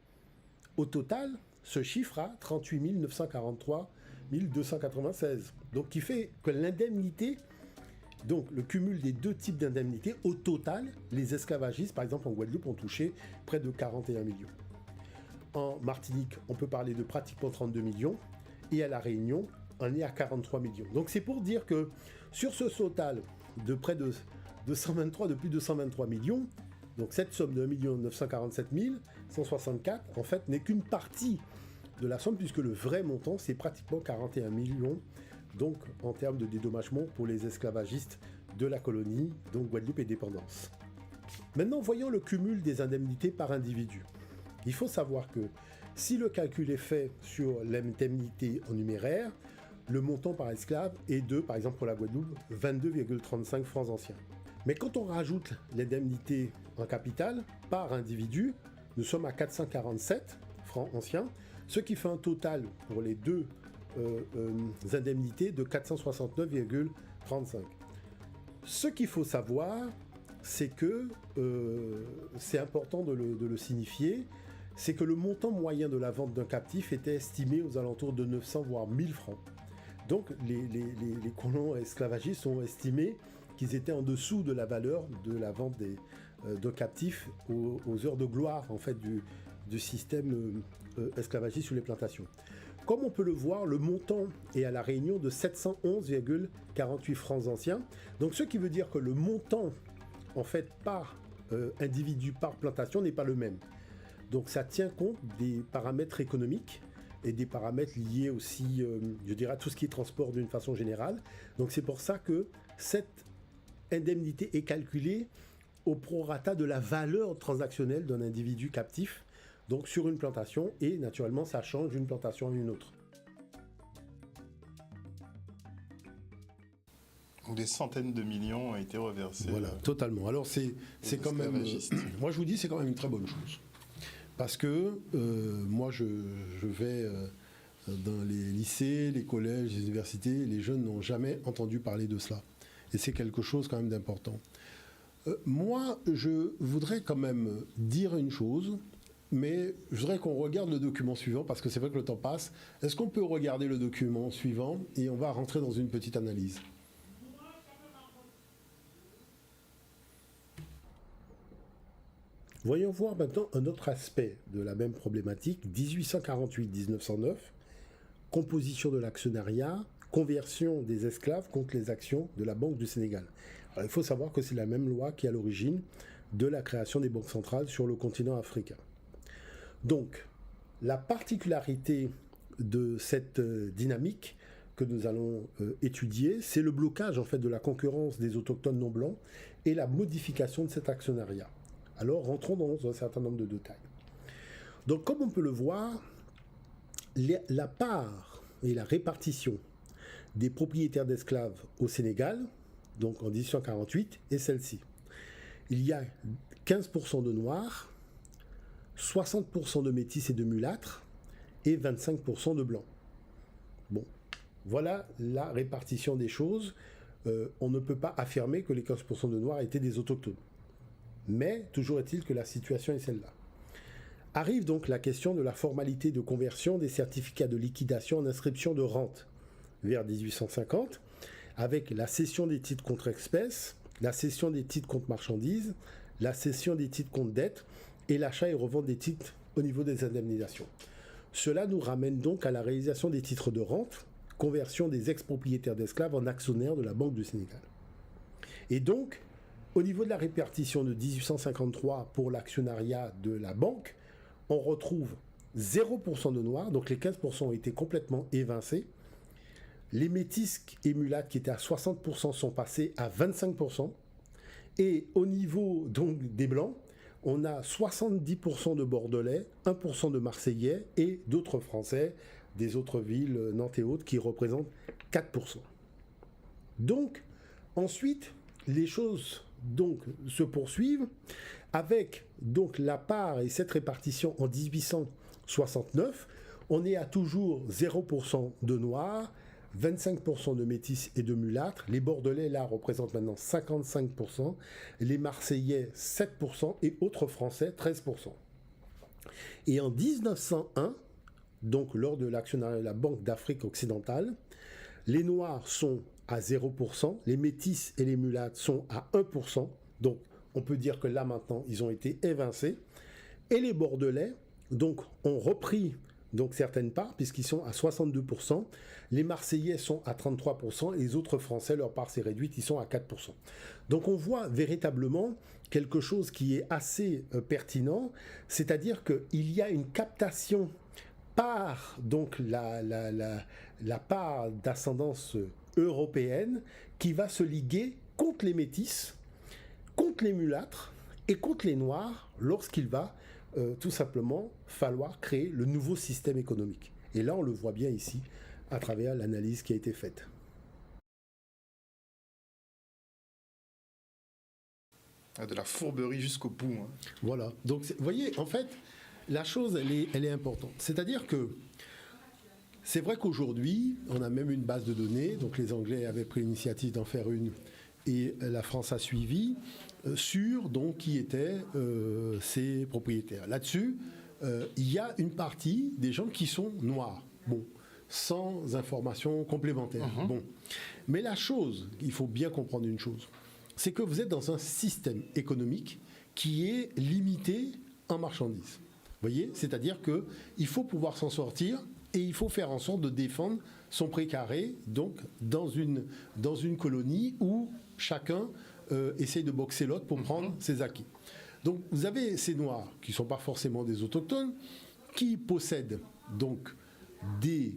au total, se chiffre à 38 943 296. Donc qui fait que l'indemnité, donc le cumul des deux types d'indemnités, au total, les esclavagistes, par exemple en Guadeloupe, ont touché près de 41 millions. En Martinique, on peut parler de pratiquement 32 millions. Et à La Réunion, on est à 43 millions. Donc c'est pour dire que sur ce total de près de plus de 123 millions, donc cette somme de 1 947 164, en fait, n'est qu'une partie de la somme, puisque le vrai montant, c'est pratiquement 41 millions, donc en termes de dédommagement pour les esclavagistes de la colonie, donc Guadeloupe et dépendance. Maintenant, voyons le cumul des indemnités par individu. Il faut savoir que si le calcul est fait sur l'indemnité en numéraire, le montant par esclave est de, par exemple pour la Guadeloupe, 22,35 francs anciens. Mais quand on rajoute l'indemnité en capital par individu, nous sommes à 447 francs anciens, ce qui fait un total pour les deux indemnités de 469,35. Ce qu'il faut savoir, c'est que, c'est important de le signifier, c'est que le montant moyen de la vente d'un captif était estimé aux alentours de 900 voire 1000 francs. Donc les colons esclavagistes ont estimé qu'ils étaient en dessous de la valeur de la vente de captifs aux heures de gloire en fait du système esclavagiste sur les plantations. Comme on peut le voir, le montant est à La Réunion de 711,48 francs anciens. Donc ce qui veut dire que le montant en fait par individu par plantation n'est pas le même. Donc ça tient compte des paramètres économiques et des paramètres liés aussi, je dirais, à tout ce qui est transport d'une façon générale. Donc c'est pour ça que cette indemnité est calculée au prorata de la valeur transactionnelle d'un individu captif, donc sur une plantation, et naturellement ça change d'une plantation à une autre. Donc des centaines de millions ont été reversés. Voilà, totalement. Alors c'est quand même, moi je vous dis, c'est quand même une très bonne chose. Parce que moi, je vais dans les lycées, les collèges, les universités, les jeunes n'ont jamais entendu parler de cela. Et c'est quelque chose quand même d'important. Moi, je voudrais quand même dire une chose, mais je voudrais qu'on regarde le document suivant, parce que c'est vrai que le temps passe. Est-ce qu'on peut regarder le document suivant et on va rentrer dans une petite analyse ? Voyons voir maintenant un autre aspect de la même problématique, 1848-1909, composition de l'actionnariat, conversion des esclaves contre les actions de la Banque du Sénégal. Alors, il faut savoir que c'est la même loi qui est à l'origine de la création des banques centrales sur le continent africain. Donc, la particularité de cette dynamique que nous allons étudier, c'est le blocage en fait de la concurrence des autochtones non blancs et la modification de cet actionnariat. Alors, rentrons dans un certain nombre de détails. Donc, comme on peut le voir, la part et la répartition des propriétaires d'esclaves au Sénégal, donc en 1848, est celle-ci. Il y a 15% de noirs, 60% de métis et de mulâtres, et 25% de blancs. Bon, voilà la répartition des choses. On ne peut pas affirmer que les 15% de noirs étaient des autochtones. Mais toujours est-il que la situation est celle-là. Arrive donc la question de la formalité de conversion des certificats de liquidation en inscription de rente vers 1850, avec la cession des titres contre espèces, la cession des titres contre marchandises, la cession des titres contre dette et l'achat et revente des titres au niveau des indemnisations. Cela nous ramène donc à la réalisation des titres de rente, conversion des ex-propriétaires d'esclaves en actionnaires de la Banque du Sénégal. Et donc, au niveau de la répartition de 1853 pour l'actionnariat de la banque, on retrouve 0% de noirs, donc les 15% ont été complètement évincés. Les métis et mulattes qui étaient à 60% sont passés à 25%. Et au niveau donc des blancs, on a 70% de Bordelais, 1% de Marseillais et d'autres Français, des autres villes, Nantes et autres, qui représentent 4%. Donc, ensuite, les choses donc se poursuivent avec donc la part et cette répartition en 1869. On est à toujours 0% de noirs, 25% de métis et de mulâtres. Les Bordelais, là, représentent maintenant 55%. Les Marseillais, 7%. Et autres Français, 13%. Et en 1901, donc lors de l'actionnariat de la Banque d'Afrique occidentale, les Noirs sont à 0%. Les métis et les mulâtres sont à 1%. Donc, on peut dire que là, maintenant, ils ont été évincés. Et les Bordelais, donc, ont repris donc certaines parts, puisqu'ils sont à 62%. Les Marseillais sont à 33%, et les autres Français, leur part s'est réduite, ils sont à 4%. Donc on voit véritablement quelque chose qui est assez pertinent, c'est-à-dire qu'il y a une captation par donc la part d'ascendance européenne qui va se liguer contre les métis, contre les mulâtres et contre les noirs lorsqu'il va tout simplement falloir créer le nouveau système économique. Et là, on le voit bien ici, à travers l'analyse qui a été faite. De la fourberie jusqu'au bout. Hein. Voilà. Donc, vous voyez, en fait, la chose, elle est importante. C'est-à-dire que c'est vrai qu'aujourd'hui, on a même une base de données. Donc, les Anglais avaient pris l'initiative d'en faire une et la France a suivi sur donc qui étaient ces propriétaires. Là-dessus, il y a une partie des gens qui sont noirs. Bon, sans information complémentaire. Bon. Mais la chose, il faut bien comprendre une chose, c'est que vous êtes dans un système économique qui est limité en marchandises. Vous voyez ? C'est-à-dire qu'il faut pouvoir s'en sortir et il faut faire en sorte de défendre son précaré, donc dans une colonie où chacun essaye de boxer l'autre pour prendre ses acquis. Donc vous avez ces Noirs, qui ne sont pas forcément des autochtones, qui possèdent donc des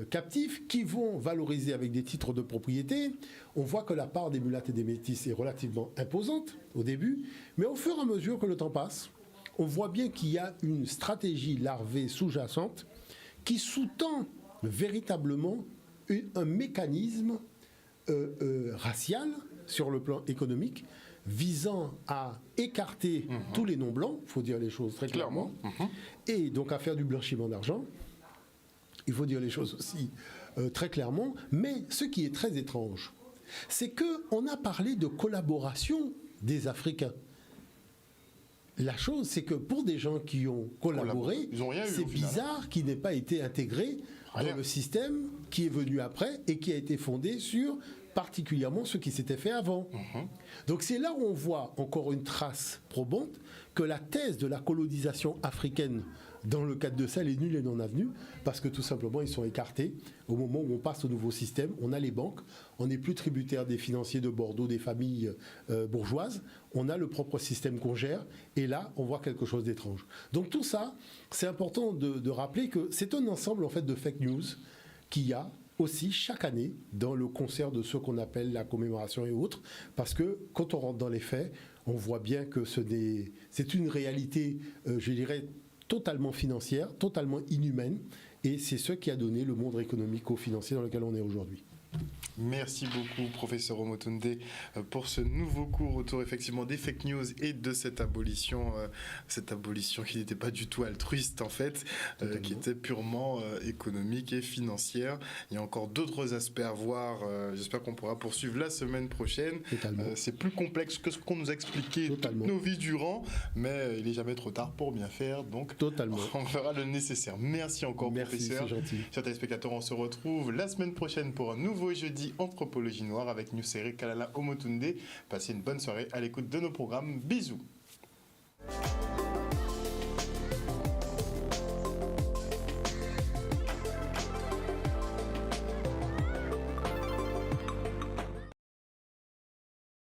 captifs qui vont valoriser avec des titres de propriété. On voit que la part des mulâtres et des métis est relativement imposante au début, mais au fur et à mesure que le temps passe, on voit bien qu'il y a une stratégie larvée sous-jacente qui sous-tend véritablement un mécanisme racial sur le plan économique visant à écarter tous les non-blancs, il faut dire les choses très clairement, et donc à faire du blanchiment d'argent. Il faut dire les choses aussi très clairement, mais ce qui est très étrange, c'est qu'on a parlé de collaboration des Africains. La chose, c'est que pour des gens qui ont collaboré, c'est bizarre qu'ils n'aient pas été intégrés dans le système qui est venu après et qui a été fondé sur particulièrement ce qui s'était fait avant. Donc c'est là où on voit encore une trace probante que la thèse de la colonisation africaine dans le cadre de ça, elle est nulle et non avenue, parce que tout simplement, ils sont écartés. Au moment où on passe au nouveau système, on a les banques, on n'est plus tributaire des financiers de Bordeaux, des familles bourgeoises, on a le propre système qu'on gère, et là, on voit quelque chose d'étrange. Donc tout ça, c'est important de rappeler que c'est un ensemble en fait de fake news qu'il y a aussi chaque année dans le concert de ce qu'on appelle la commémoration et autres, parce que quand on rentre dans les faits, on voit bien que c'est une réalité, je dirais, totalement financière, totalement inhumaine, et c'est ce qui a donné le monde économico-financier dans lequel on est aujourd'hui. Merci beaucoup, professeur Omotunde, pour ce nouveau cours autour effectivement des fake news et de cette abolition qui n'était pas du tout altruiste en fait, qui était purement économique et financière. Il y a encore d'autres aspects à voir. J'espère qu'on pourra poursuivre la semaine prochaine. C'est plus complexe que ce qu'on nous a expliqué toutes nos vies durant, mais il n'est jamais trop tard pour bien faire. Donc, on fera le nécessaire. Merci encore, professeur. C'est gentil. Chers téléspectateurs, on se retrouve la semaine prochaine pour un nouveau jeudi Anthropologie Noire avec Nusere Kalala Omotunde. Passez une bonne soirée à l'écoute de nos programmes. Bisous.